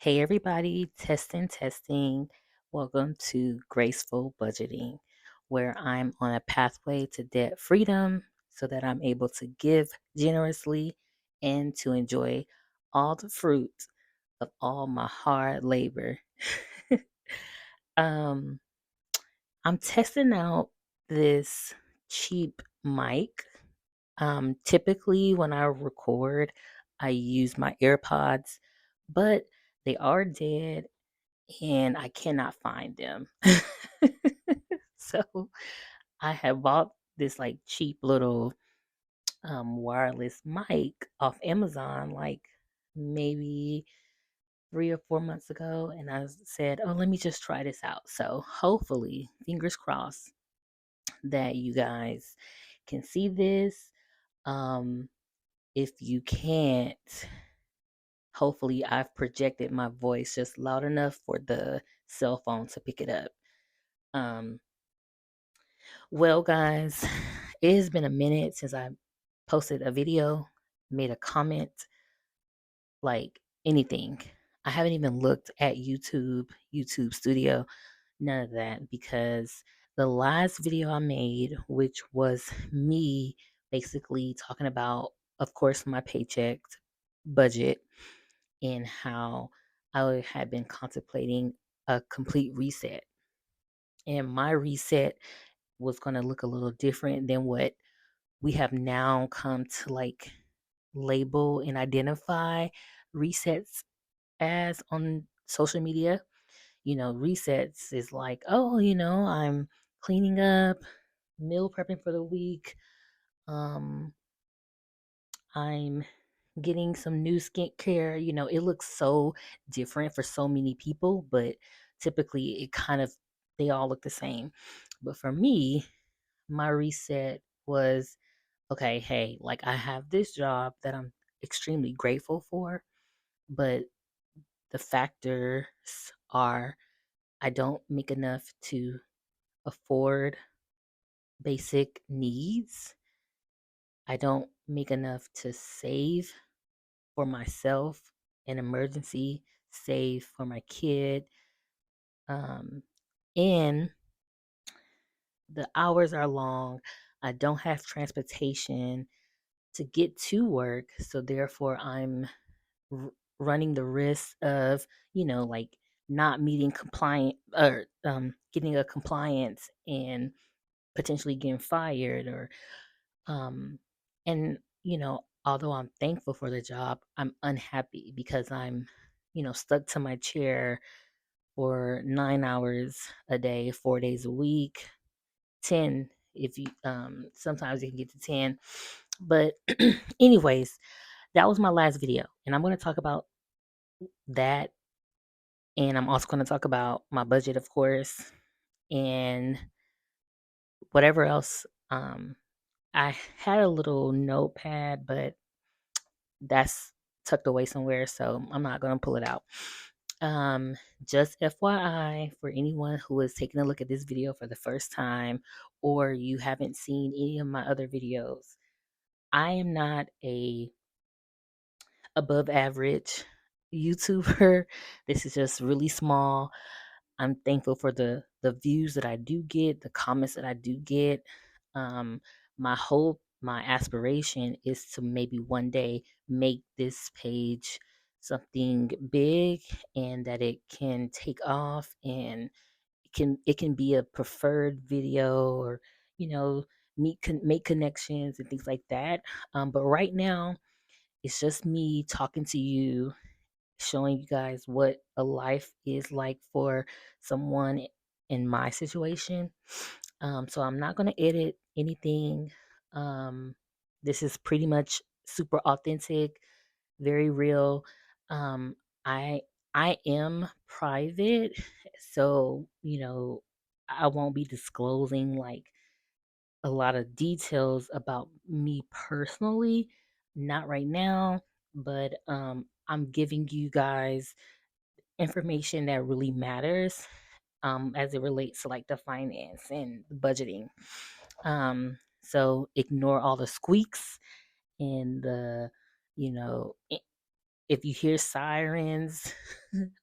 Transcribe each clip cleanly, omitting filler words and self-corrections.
Hey everybody, testing, testing. Welcome to Graceful Budgeting, where I'm on a pathway to debt freedom so that I'm able to give generously and to enjoy all the fruit of all my hard labor. um, I'm testing out this cheap mic. Typically, when I record, I use my AirPods, but they are dead and I cannot find them. So I have bought this like cheap little wireless mic off Amazon like maybe 3 or 4 months ago, and I said, "Oh, let me just try this out." So hopefully, fingers crossed, that you guys can see this. Um, if you can't, hopefully I've projected my voice just loud enough for the cell phone to pick it up. Um, well, guys, it has been a minute since I posted a video, made a comment, like anything. I haven't even looked at YouTube Studio, none of that, because the last video I made, which was me basically talking about, of course, my paycheck budget and how I had been contemplating a complete reset. And my reset was going to look a little different than what we have now come to like label and identify resets as on social media. Resets is like, oh, I'm cleaning up, meal prepping for the week. Um, I'm getting some new skincare. It looks so different for so many people, but typically they all look the same. But for me, my reset was okay, hey, like I have this job that I'm extremely grateful for, but the factors are I don't make enough to afford basic needs. I don't make enough to save for myself, an emergency, save for my kid. Um, and the hours are long. I don't have transportation to get to work. So therefore, I'm r- running the risk of, like not meeting compliant or getting a compliance and potentially getting fired or um and although I'm thankful for the job, I'm unhappy because I'm stuck to my chair for 9 hours a day, 4 days a week, 10 if you sometimes you can get to 10. But anyways, that was my last video, and I'm going to talk about that, and I'm also going to talk about my budget, of course, and whatever else. I had a little notepad, but that's tucked away somewhere, so I'm not going to pull it out. Um, just FYI for anyone who is taking a look at this video for the first time, or you haven't seen any of my other videos, I am not a above average YouTuber. This is just really small. I'm thankful for the views that I do get, the comments that I do get. Um, my hope, my aspiration is to maybe one day make this page something big and that it can take off and it can be a preferred video or make connections and things like that. But right now it's just me talking to you, showing you guys what a life is like for someone in my situation. So I'm not going to edit anything. Um, this is pretty much super authentic, very real. Um, I I am private, so I won't be disclosing like a lot of details about me personally, not right now, but I'm giving you guys information that really matters as it relates to like the finance and the budgeting. So ignore all the squeaks and the, you know, if you hear sirens,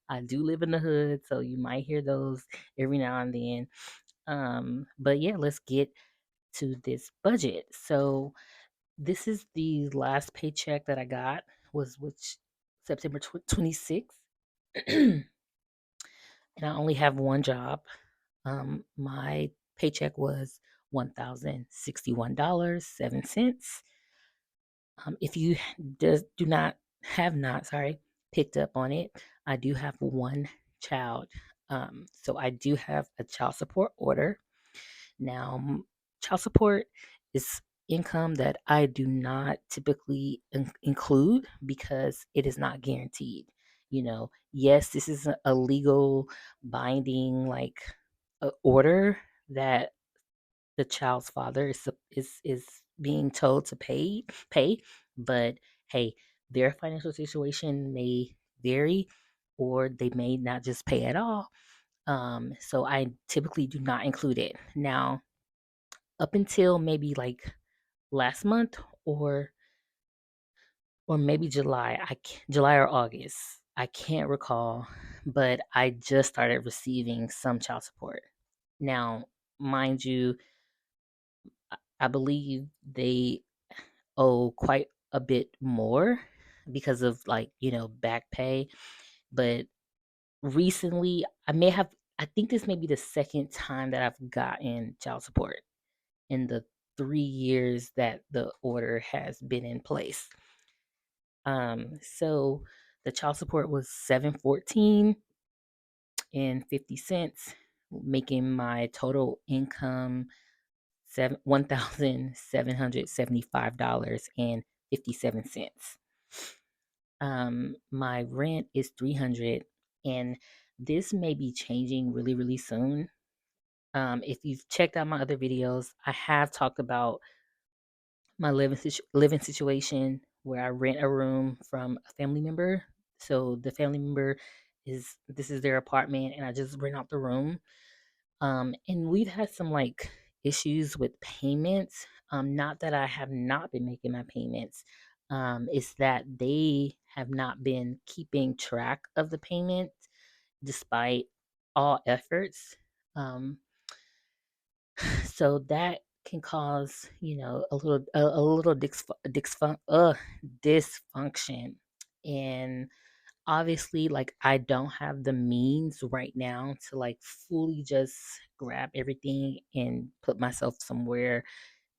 I do live in the hood, so you might hear those every now and then. But yeah, let's get to this budget. So this is the last paycheck that I got, was which September 26th. And I only have one job. My paycheck was $1,061.07. If you do not have not, sorry, picked up on it, I do have one child. So I do have a child support order. Now, child support is income that I do not typically include because it is not guaranteed. Yes, this is a legal binding like order that the child's father is being told to pay, but hey, their financial situation may vary, or they may not just pay at all. So I typically do not include it. Now, up until maybe like last month, or maybe July or August, I can't recall, but I just started receiving some child support. Now, mind you, I believe they owe quite a bit more because of, like, back pay. But recently, I think this may be the second time that I've gotten child support in the 3 years that the order has been in place. So the child support was 714 and 50 cents, making my total income $1,775.57. My rent is 300, and this may be changing really, really soon. If you've checked out my other videos, I have talked about my living situation where I rent a room from a family member. So the family member this is their apartment, and I just rent out the room. And we've had some like issues with payments. Not that I have not been making my payments. It's that they have not been keeping track of the payments despite all efforts. Um, so that can cause, a little dysfunction. And obviously, like, I don't have the means right now to like fully just grab everything and put myself somewhere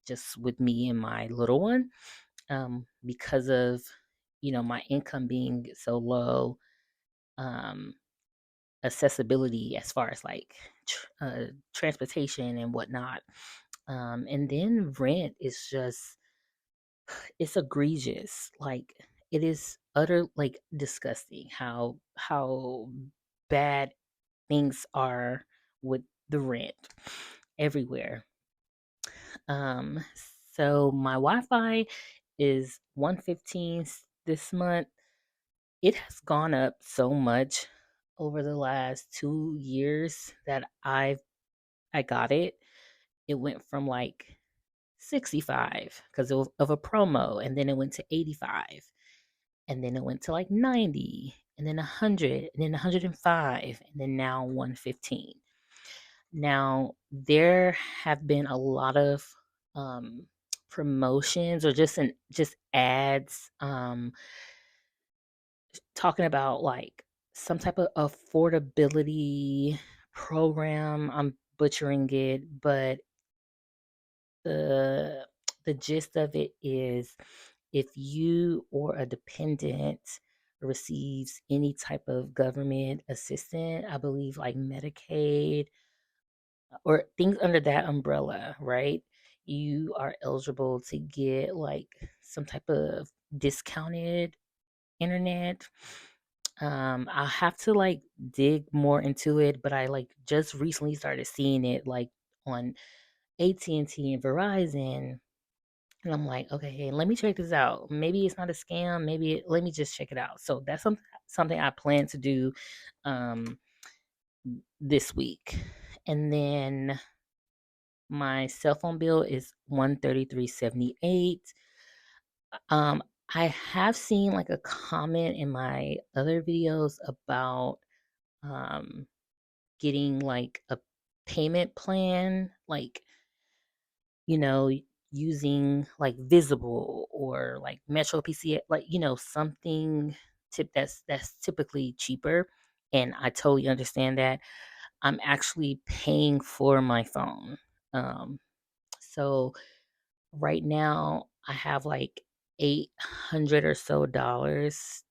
just with me and my little one, because of my income being so low. um Accessibility as far as like transportation and whatnot. And then rent is just, it's egregious. Like, it is utter like disgusting how bad things are with the rent everywhere. Um, so my Wi-Fi is 115 this month. It has gone up so much over the last 2 years that I got it. It went from like 65 because of a promo, and then it went to 85, and then it went to like 90, and then 100, and then 105, and then now 115. Now, there have been a lot of um, promotions, or just ads, talking about like some type of affordability program. I'm butchering it, but the the gist of it is, if you or a dependent receives any type of government assistance, I believe like Medicaid or things under that umbrella, right? You are eligible to get like some type of discounted internet. I'll have to like dig more into it, but I like just recently started seeing it like on AT&T and T and Verizon. And I'm like, okay, hey, let me check this out. Maybe it's not a scam. Let me just check it out. So that's something I plan to do um, this week. And then my cell phone bill is 133.78. Um, I have seen like a comment in my other videos about um getting like a payment plan, like, you know, using like Visible or like Metro PCS, like, something that's typically cheaper. And I totally understand that. I'm actually paying for my phone. Um, so right now I have like 800 or so dollars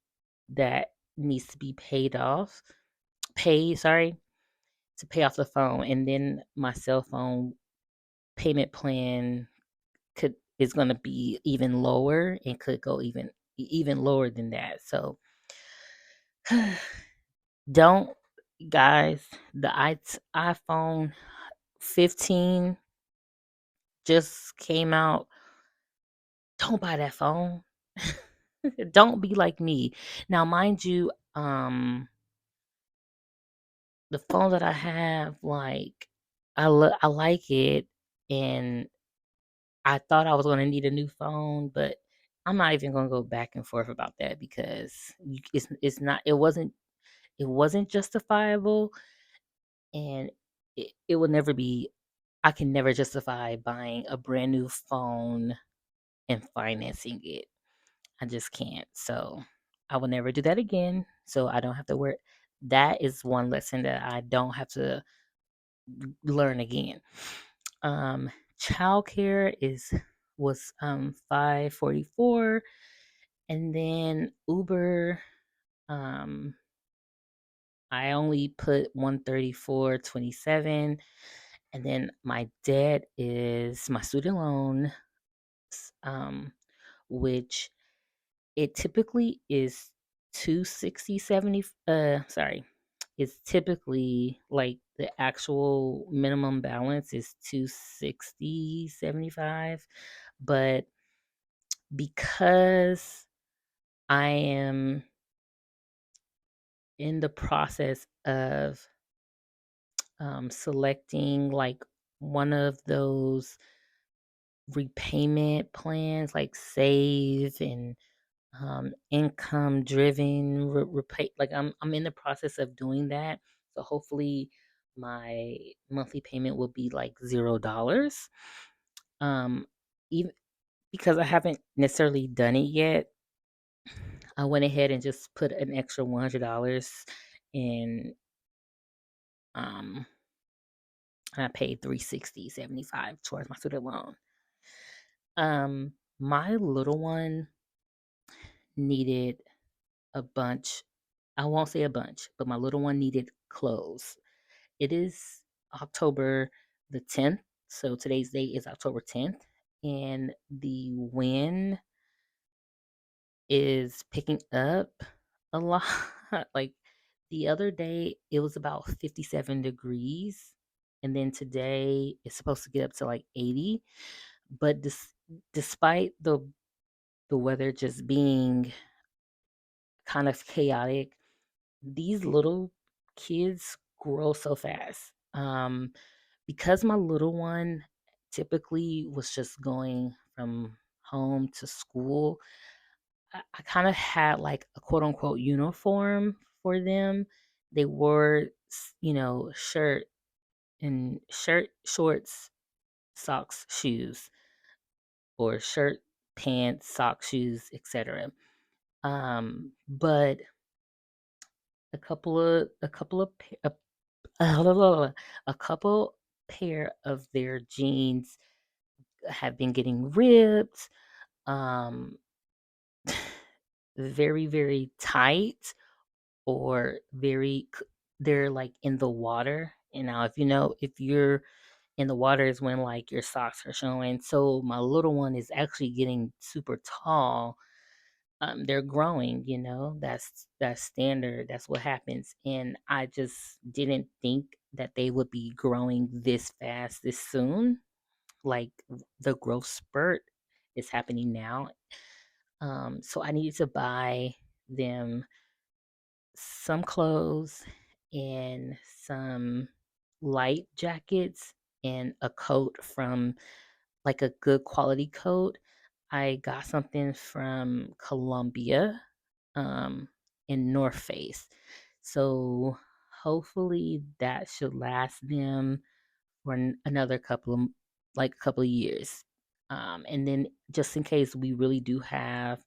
that needs to be sorry, to pay off the phone. And then my cell phone payment plan could is going to be even lower and could go even lower than that. So don't, guys, the iPhone 15 just came out. Don't buy that phone. Don't be like me. Now, mind you, the phone that I have, like, I like it, and I thought I was gonna need a new phone, but I'm not even gonna go back and forth about that because it's not, it wasn't justifiable, and it will never be. I can never justify buying a brand new phone and financing it. I just can't. So I will never do that again. So I don't have to worry. That is one lesson that I don't have to learn again. Um, Childcare was 544, and then Uber, um I only put 134.27, and then my debt is my student loan, um which it typically is 260.70, sorry, it's typically like the actual minimum balance is 260.75, but because I am in the process of selecting like one of those repayment plans, like save and income driven repay. Like I'm in the process of doing that, so hopefully my monthly payment will be like $0. Um, even because I haven't necessarily done it yet, I went ahead and just put an extra $100 in. Um, and I paid 360.75 towards my student loan. My little one needed a bunch. I won't say a bunch, but my little one needed clothes. It is October the 10th. So today's date is October 10th. And the wind is picking up a lot. Like the other day, it was about 57 degrees. And then today, it's supposed to get up to like 80. But despite the weather just being kind of chaotic, these little kids grow so fast. Because my little one typically was just going from home to school, I kind of had like a quote unquote uniform for them. They wore, shirt, shorts, socks, shoes, or shirt, pants, socks, shoes, etc. But a couple pair of their jeans have been getting ripped, um, very, very tight, or they're like in the water. And now, if you're in the water is when like your socks are showing. So my little one is actually getting super tall. They're growing, that's standard, that's what happens. And I just didn't think that they would be growing this fast this soon. Like the growth spurt is happening now. So I needed to buy them some clothes and some light jackets and a coat from like a good quality coat. I got something from Colombia, um, in North Face. So hopefully that should last them for another like a couple of years. And then just in case we really do have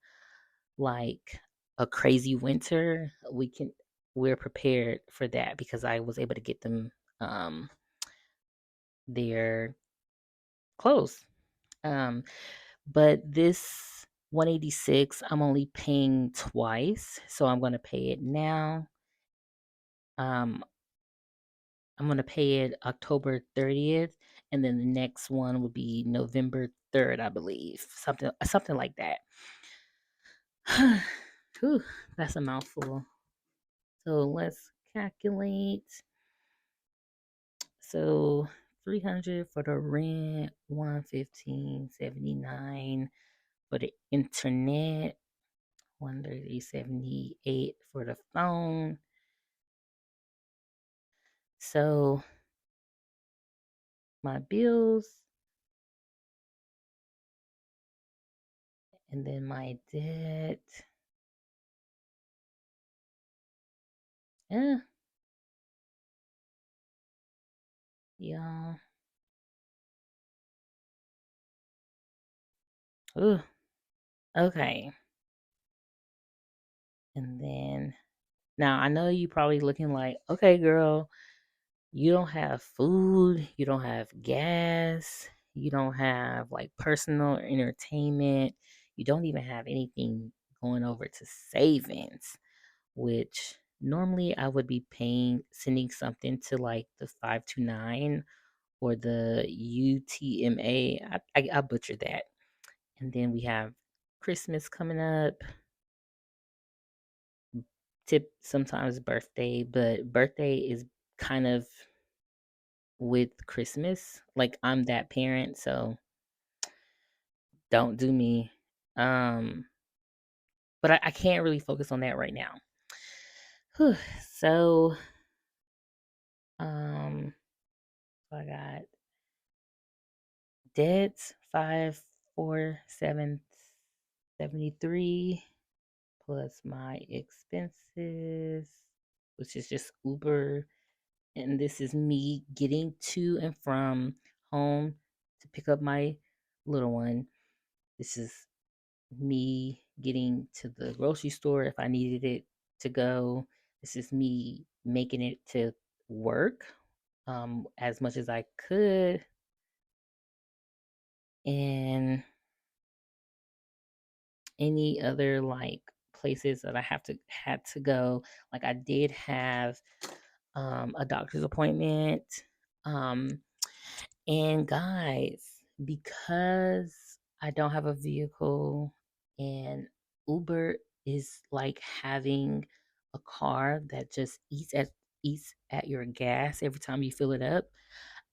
like a crazy winter, we're prepared for that because I was able to get them um, their clothes. Um, but this 186, I'm only paying twice, so I'm going to pay it now. Um, I'm going to pay it October 30th, and then the next one will be November 3rd, I believe. Something like that. Whew, that's a mouthful. So let's calculate. So 300 for the rent, 115.79 for the internet, 130.78 for the phone. So my bills and then my debt. Yeah, y'all. Ooh, okay. And then now I know you probably looking like, okay, girl, you don't have food, you don't have gas, you don't have like personal entertainment, you don't even have anything going over to savings, which normally I would be sending something to like the 529 or the UTMA. I butchered that. And then we have Christmas coming up, tip sometimes birthday, but birthday is kind of with Christmas. Like I'm that parent, so don't do me. Um, but I can't really focus on that right now. Whew. So, um, so I got debts 54773 plus my expenses, which is just Uber, and this is me getting to and from home to pick up my little one. This is me getting to the grocery store if I needed it to go. This is me making it to work as much as I could. And any other like places that I had to go. Like I did have a doctor's appointment. Um, and guys, because I don't have a vehicle and Uber is like having a car that just eats at your gas every time you fill it up.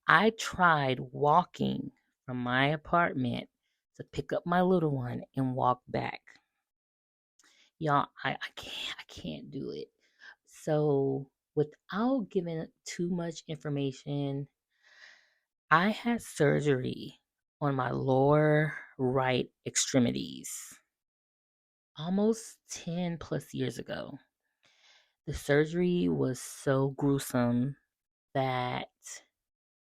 I tried walking from my apartment to pick up my little one and walk back. Y'all, I can't do it. So without giving too much information, I had surgery on my lower right extremities almost 10 plus years ago. The surgery was so gruesome that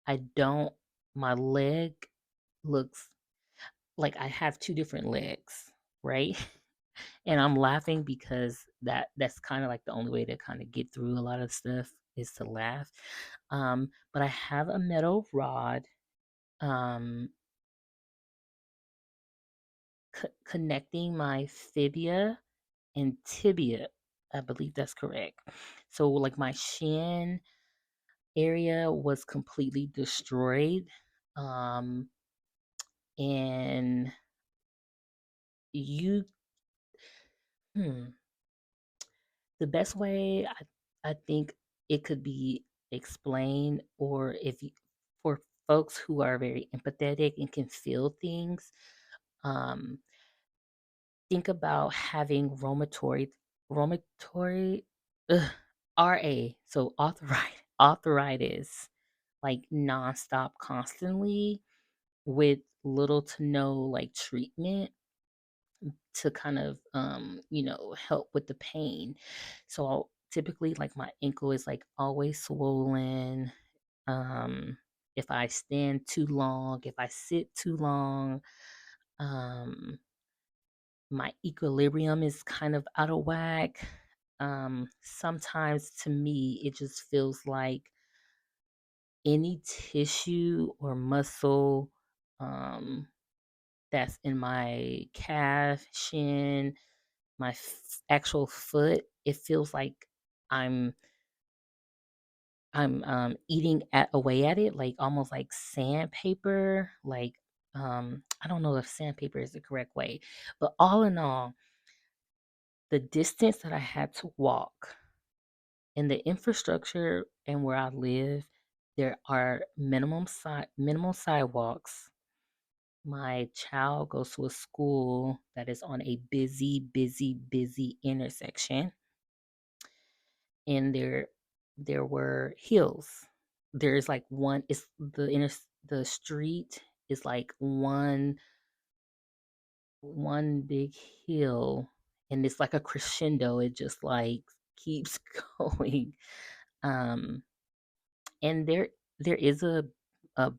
I don't, my leg looks like I have two different legs, right? And I'm laughing because that's kind of like the only way to kind of get through a lot of stuff is to laugh. But I have a metal rod um, connecting my fibia and tibia. I believe that's correct. So like my shin area was completely destroyed. Um, and you, hmm, the best way I think it could be explained, or if you, for folks who are very empathetic and can feel things, um, think about having rheumatoid ugh, RA, so arthritis, like nonstop, constantly, with little to no like treatment. to kind of help with the pain. So typically like my ankle is like always swollen. Um if I stand too long, if I sit too long, um my equilibrium is kind of out of whack. Sometimes to me it just feels like any tissue or muscle um that's in my calf, shin, my actual foot, it feels like I'm I'm eating at away at it, like almost like sandpaper. Like I don't know if sandpaper is the correct way, but all in all, the distance that I had to walk and the infrastructure and where I live, there are minimal sidewalks. My child goes to a school that is on a busy intersection, and there were hills. There's like one. It's the street is like one big hill, and it's like a crescendo. It just like keeps going. Um, and there is a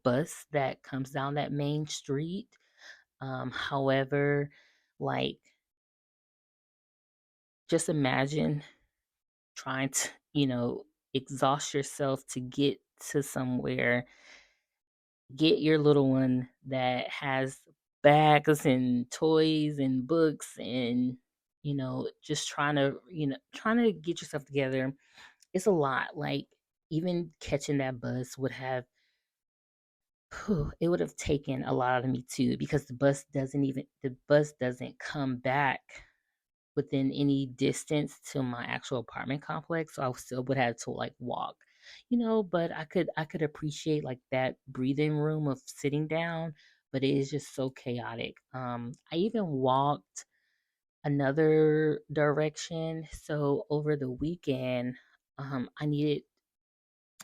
bus that comes down that main street. However, like just imagine trying to, exhaust yourself to get to somewhere, get your little one that has bags and toys and books and, just trying to get yourself together. It's a lot. Like, even catching that bus would have, it would have taken a lot of me too, because the bus doesn't come back within any distance to my actual apartment complex, so I still would have to like walk. But I could appreciate like that breathing room of sitting down, but it is just so chaotic. I even walked another direction. So over the weekend, I needed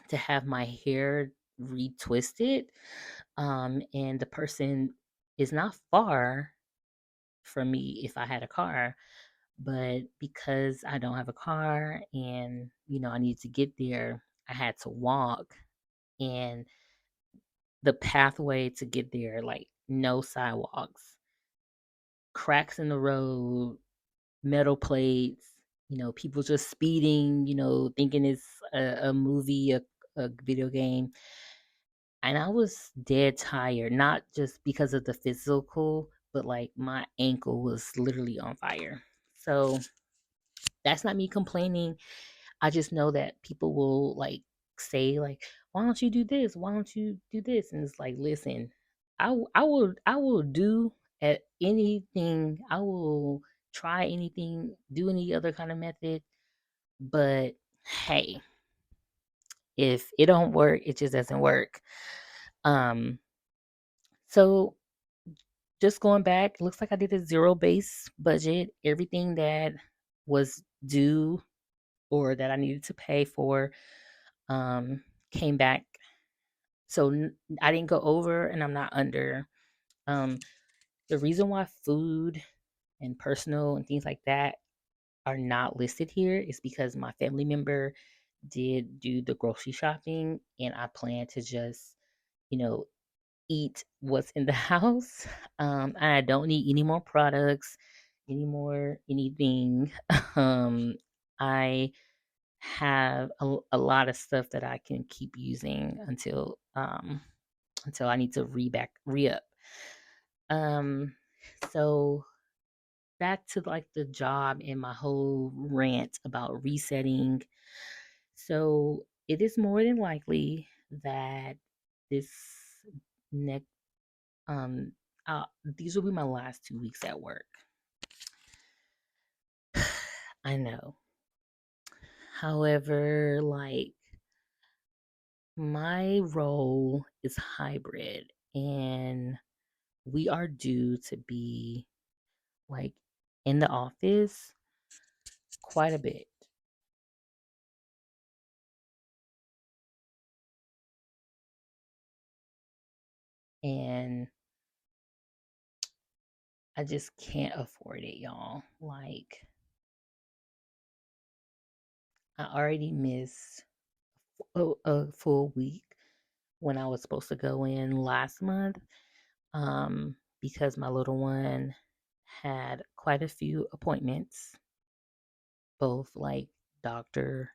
to have my hair retwisted. And the person is not far from me if I had a car, but because I don't have a car and, I need to get there, I had to walk. And the pathway to get there, like no sidewalks, cracks in the road, metal plates, people just speeding, thinking it's a movie, a video game. And I was dead tired, not just because of the physical, but like my ankle was literally on fire. So that's not me complaining. I just know that people will like say like, "Why don't you do this? Why don't you do this?" And it's like, listen, I will do at anything. I will try anything, do any other kind of method. But hey, if it don't work, it just doesn't work. Um, so just going back, it looks like I did a zero base budget. Everything that was due or that I needed to pay for um, came back. So I didn't go over and I'm not under. Um, the reason why food and personal and things like that are not listed here is because my family member did do the grocery shopping and I plan to just, you know, eat what's in the house. And I don't need any more products, any more anything. I have a lot of stuff that I can keep using until I need to re up. Um, so back to like the job and my whole rant about resetting. So it is more than likely that this next um these will be my last 2 weeks at work. I know. However, like my role is hybrid and we are due to be like in the office quite a bit. And I just can't afford it, y'all. Like, I already missed a full week when I was supposed to go in last month, because my little one had quite a few appointments, both like doctor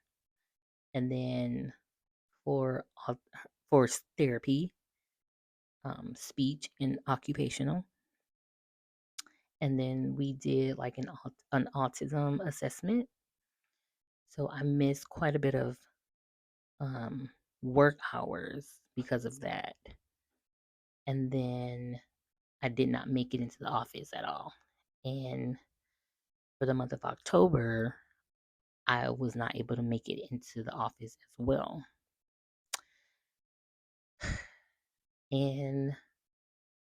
and then for for therapy, speech and occupational. And then we did like an autism assessment. So I missed quite a bit of um, work hours because of that. And then I did not make it into the office at all. And for the month of October, I was not able to make it into the office as well. And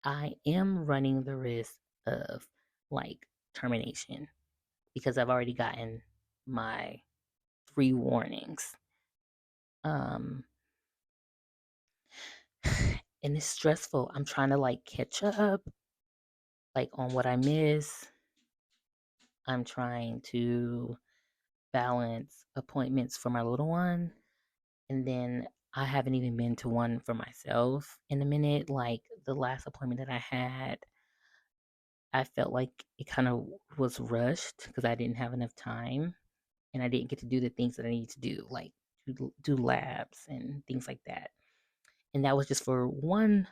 I am running the risk of like termination because I've already gotten my 3 warnings. Um, and it's stressful. I'm trying to like catch up like on what I miss. I'm trying to balance appointments for my little one, and then I haven't even been to one for myself in a minute. Like the last appointment that I had, I felt like it kind of was rushed because I didn't have enough time and I didn't get to do the things that I need to do, like do labs and things like that. And that was just for one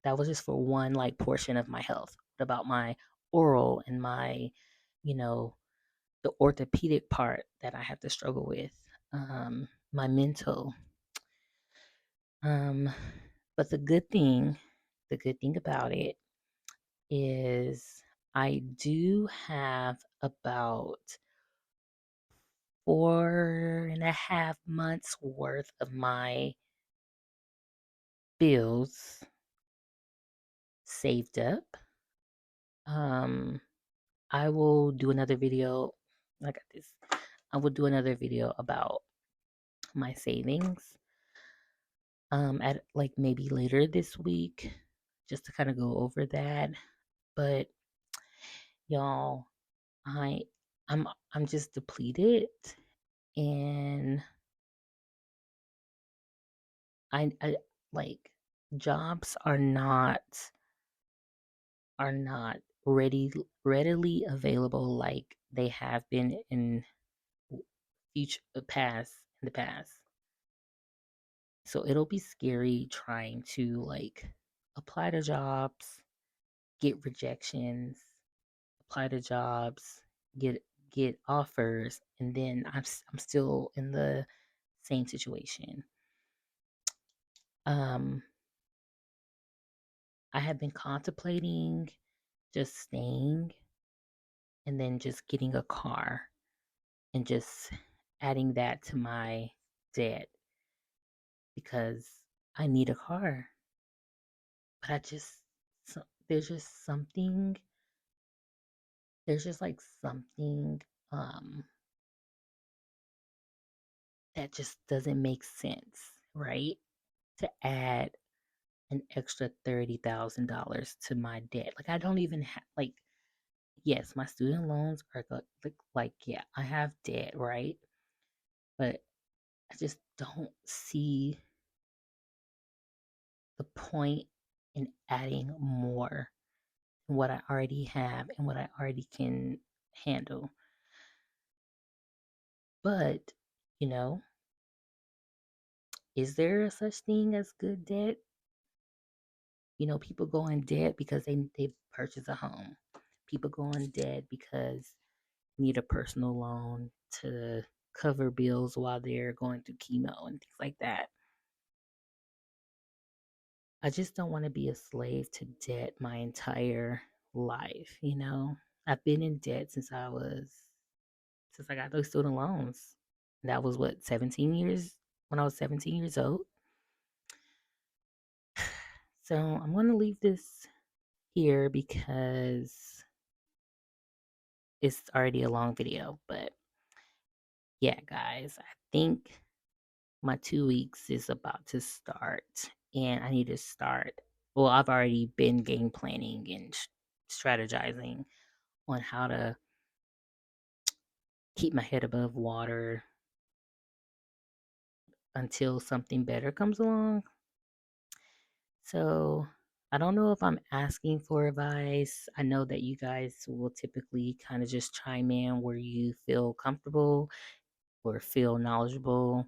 like portion of my health. What about my oral and my, you know, the orthopedic part that I have to struggle with, my mental. Um, but the good thing about it is I do have about 4.5 months worth of my bills saved up. Um, I will do another video. I got this. I will do another video about my savings. At like maybe later this week, just to kind of go over that. But y'all, I I'm I'm just depleted, and I like jobs are not readily available like they have been in future past in the past. So it'll be scary trying to like apply to jobs, get rejections, apply to jobs, get get offers, and then I'm still in the same situation. Um, I have been contemplating just staying and then just getting a car and just adding that to my debt because I need a car. But there's just something, there's just like something um, that just doesn't make sense, right? To add an extra $30,000 to my debt. Like I don't even have like, yes, my student loans are like yeah, I have debt, right? But I just don't see the point in adding more than what I already have and what I already can handle. But, you know, is there a such thing as good debt? People go in debt because they purchase a home. People go in debt because they need a personal loan to cover bills while they're going through chemo and things like that. I just don't want to be a slave to debt my entire life. I've been in debt since I got those student loans. That was what, 17 years when I was 17 years old. So I'm going to leave this here because it's already a long video. But yeah, guys, I think my 2 weeks is about to start and I need to start. Well, I've already been game planning and strategizing on how to keep my head above water until something better comes along. So I don't know if I'm asking for advice. I know that you guys will typically kind of just chime in where you feel comfortable or feel knowledgeable.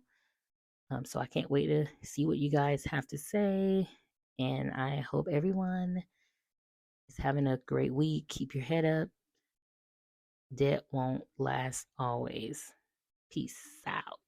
So I can't wait to see what you guys have to say. And I hope everyone is having a great week. Keep your head up. Debt won't last always. Peace out.